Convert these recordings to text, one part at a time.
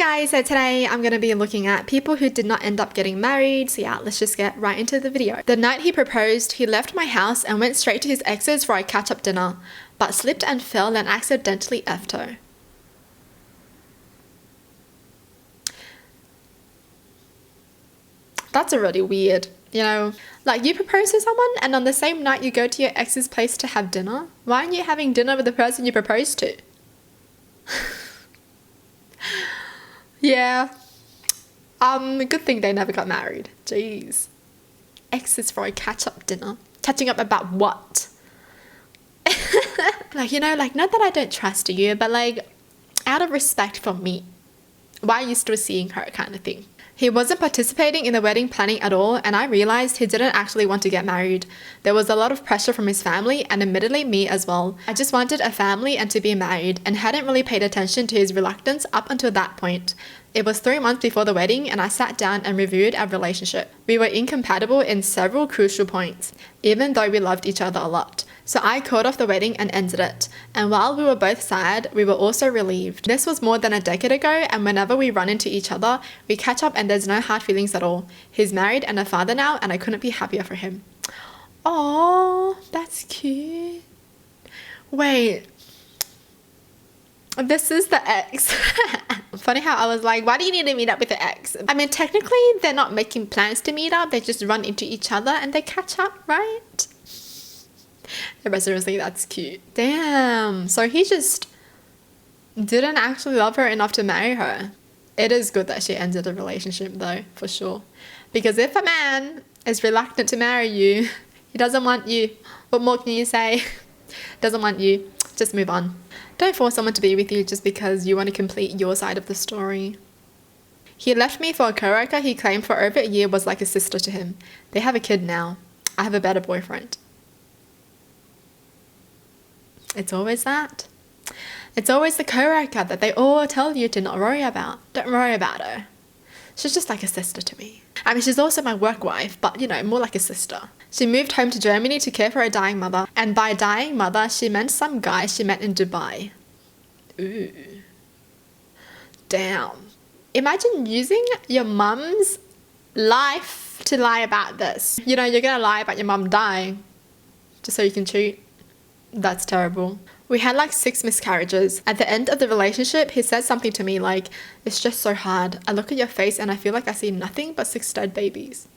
guys, so today I'm going to be looking at people who did not end up getting married. So yeah, let's just get right into the video. The night he proposed, he left my house and went straight to his ex's for a catch-up dinner, but slipped and fell and accidentally effed her. That's already weird, you know? Like, you propose to someone and on the same night you go to your ex's place to have dinner? Why aren't you having dinner with the person you proposed to? Yeah. Good thing they never got married. Jeez. Exes for a catch-up dinner. Catching up about what? Like, you know, like, not that I don't trust you, but like, out of respect for me, why are you still seeing her kind of thing? He wasn't participating in the wedding planning at all, and I realized he didn't actually want to get married. There was a lot of pressure from his family, and admittedly me as well. I just wanted a family and to be married, and hadn't really paid attention to his reluctance up until that point. It was 3 months before the wedding, and I sat down and reviewed our relationship. We were incompatible in several crucial points, even though we loved each other a lot. So I called off the wedding and ended it. And while we were both sad, we were also relieved. This was more than a decade ago, and whenever we run into each other, we catch up and there's no hard feelings at all. He's married and a father now, and I couldn't be happier for him. Oh, that's cute. Wait. This is the ex. Funny how I was like, why do you need to meet up with the ex? I mean, technically, they're not making plans to meet up. They just run into each other and they catch up, right? But seriously, that's cute. Damn. So he just didn't actually love her enough to marry her. It is good that she ended the relationship though, for sure. Because if a man is reluctant to marry you, he doesn't want you. What more can you say? Doesn't want you. Just move on. Don't force someone to be with you just because you want to complete your side of the story. He left me for a coworker he claimed for over a year was like a sister to him. They have a kid now. I have a better boyfriend. It's always that. It's always the coworker that they all tell you to not worry about. Don't worry about her. She's just like a sister to me. I mean, she's also my work wife, but you know, more like a sister. She moved home to Germany to care for a dying mother, and by dying mother, she meant some guy she met in Dubai. Ooh. Damn. Imagine using your mum's life to lie about this. You know, you're gonna lie about your mum dying just so you can cheat. That's terrible. We had like 6 miscarriages. At the end of the relationship, he said something to me like, it's just so hard. I look at your face and I feel like I see nothing but 6 dead babies.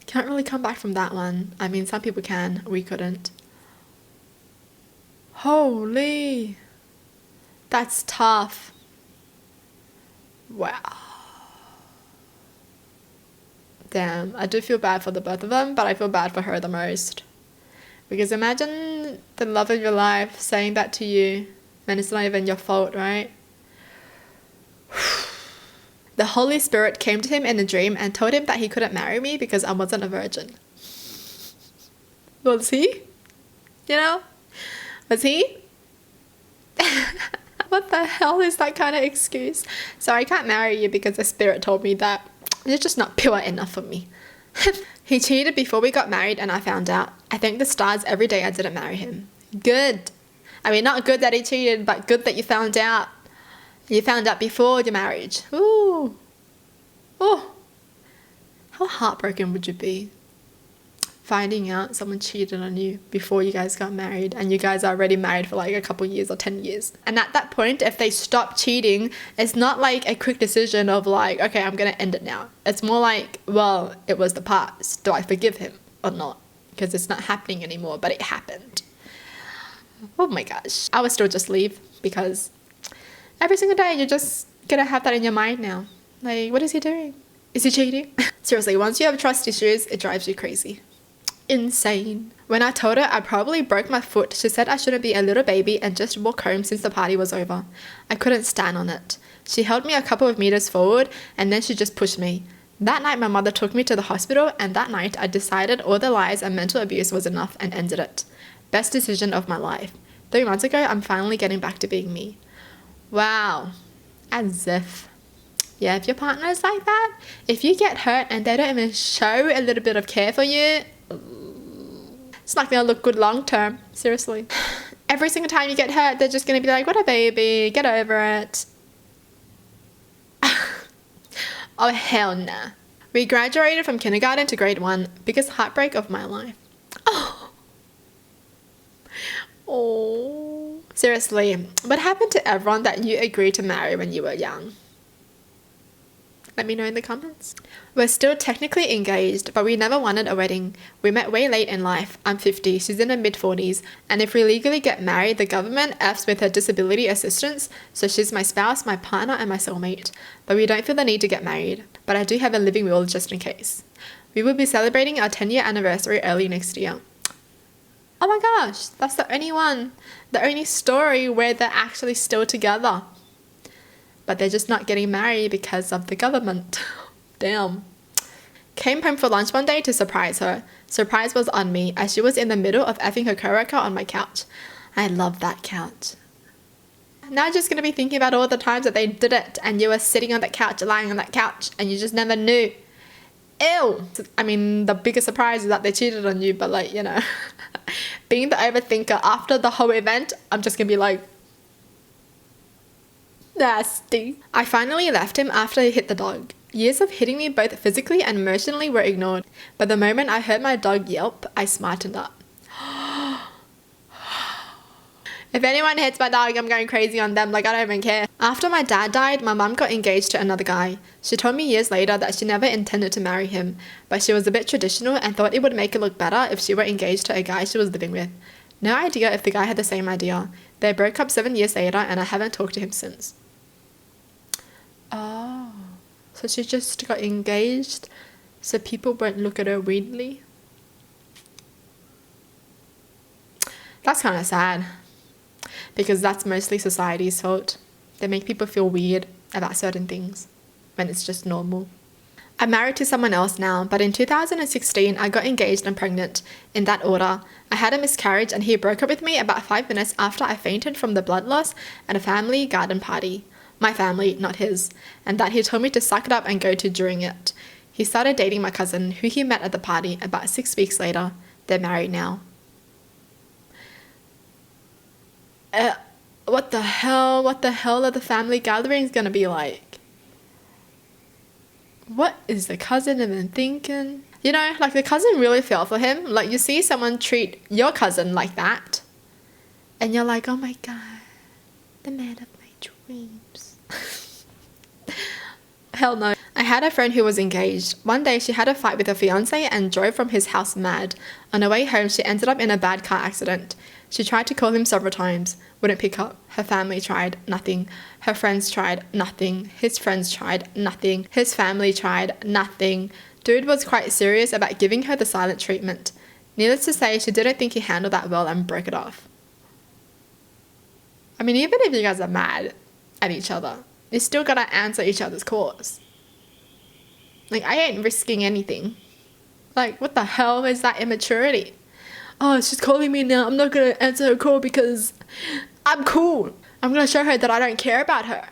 Can't really come back from that one. I mean, some people can. We couldn't. Holy. That's tough. Wow. Damn. I do feel bad for the both of them, but I feel bad for her the most. Because imagine the love of your life saying that to you, and it's not even your fault, right? The Holy Spirit came to him in a dream and told him that he couldn't marry me because I wasn't a virgin. Was he? You know? Was he? What the hell is that kind of excuse? So I can't marry you because the Spirit told me that. You're just not pure enough for me. He cheated before we got married and I found out. I thank the stars every day I didn't marry him. Good. I mean, not good that he cheated, but good that you found out. You found out before your marriage. Ooh. Oh. How heartbroken would you be? Finding out someone cheated on you before you guys got married and you guys are already married for like a couple years or 10 years. And at that point, if they stop cheating, it's not like a quick decision of like, okay, I'm going to end it now. It's more like, well, it was the past. Do I forgive him or not? Because it's not happening anymore, but it happened. Oh my gosh. I would still just leave because every single day you're just going to have that in your mind now. Like, what is he doing? Is he cheating? Seriously, once you have trust issues, it drives you crazy. Insane. When I told her I probably broke my foot, she said I shouldn't be a little baby and just walk home since the party was over. I couldn't stand on it. She held me a couple of meters forward and then she just pushed me. That night my mother took me to the hospital and that night I decided all the lies and mental abuse was enough and ended it. Best decision of my life. 3 months ago, I'm finally getting back to being me. Wow. As if. Yeah, if your partner is like that, if you get hurt and they don't even show a little bit of care for you, it's not gonna look good long term. Seriously. Every single time you get hurt, they're just gonna be like, what a baby, get over it. Oh, hell nah. We graduated from kindergarten to grade 1. Biggest heartbreak of my life. Oh. Oh. Seriously, what happened to everyone that you agreed to marry when you were young? Let me know in the comments. We're still technically engaged, but we never wanted a wedding. We met way late in life. I'm 50, she's in her mid-40s, and if we legally get married, the government Fs with her disability assistance, so she's my spouse, my partner, and my soulmate. But we don't feel the need to get married, but I do have a living will just in case. We will be celebrating our 10-year anniversary early next year. Oh my gosh, that's the only story where they're actually still together. But they're just not getting married because of the government. Damn. Came home for lunch one day to surprise her. Surprise was on me as she was in the middle of effing her coworker on my couch. I love that couch. Now you're just going to be thinking about all the times that they did it and you were sitting on that couch, lying on that couch, and you just never knew. Ew. I mean, the biggest surprise is that they cheated on you, but like, you know, being the overthinker after the whole event, I'm just going to be like, nasty. I finally left him after he hit the dog. Years of hitting me both physically and emotionally were ignored, but the moment I heard my dog yelp, I smartened up. If anyone hits my dog, I'm going crazy on them, like I don't even care. After my dad died, my mum got engaged to another guy. She told me years later that she never intended to marry him, but she was a bit traditional and thought it would make it look better if she were engaged to a guy she was living with. No idea if the guy had the same idea. They broke up 7 years later and I haven't talked to him since. Oh, so she just got engaged so people won't look at her weirdly? That's kind of sad, because that's mostly society's fault. They make people feel weird about certain things when it's just normal. I'm married to someone else now, but in 2016 I got engaged and pregnant. In that order, I had a miscarriage and he broke up with me about 5 minutes after I fainted from the blood loss at a family garden party. My family, not his, and that he told me to suck it up and go to during it. He started dating my cousin, who he met at the party about 6 weeks later. They're married now. What the hell are the family gatherings gonna be like? What is the cousin even thinking? You know, like the cousin really fell for him. Like you see someone treat your cousin like that, and you're like, oh my god, the man of my dreams. Hell no. I had a friend who was engaged. One day she had a fight with her fiance and drove from his house mad. On her way home, she ended up in a bad car accident. She tried to call him several times, wouldn't pick up. Her family tried, nothing. Her friends tried, nothing. His friends tried, nothing. His family tried, nothing. Dude was quite serious about giving her the silent treatment. Needless to say, she didn't think he handled that well and broke it off. I mean, even if you guys are mad at each other, you still gotta answer each other's calls. Like, I ain't risking anything. Like, what the hell is that immaturity? Oh, she's calling me now. I'm not gonna answer her call because I'm cool. I'm gonna show her that I don't care about her.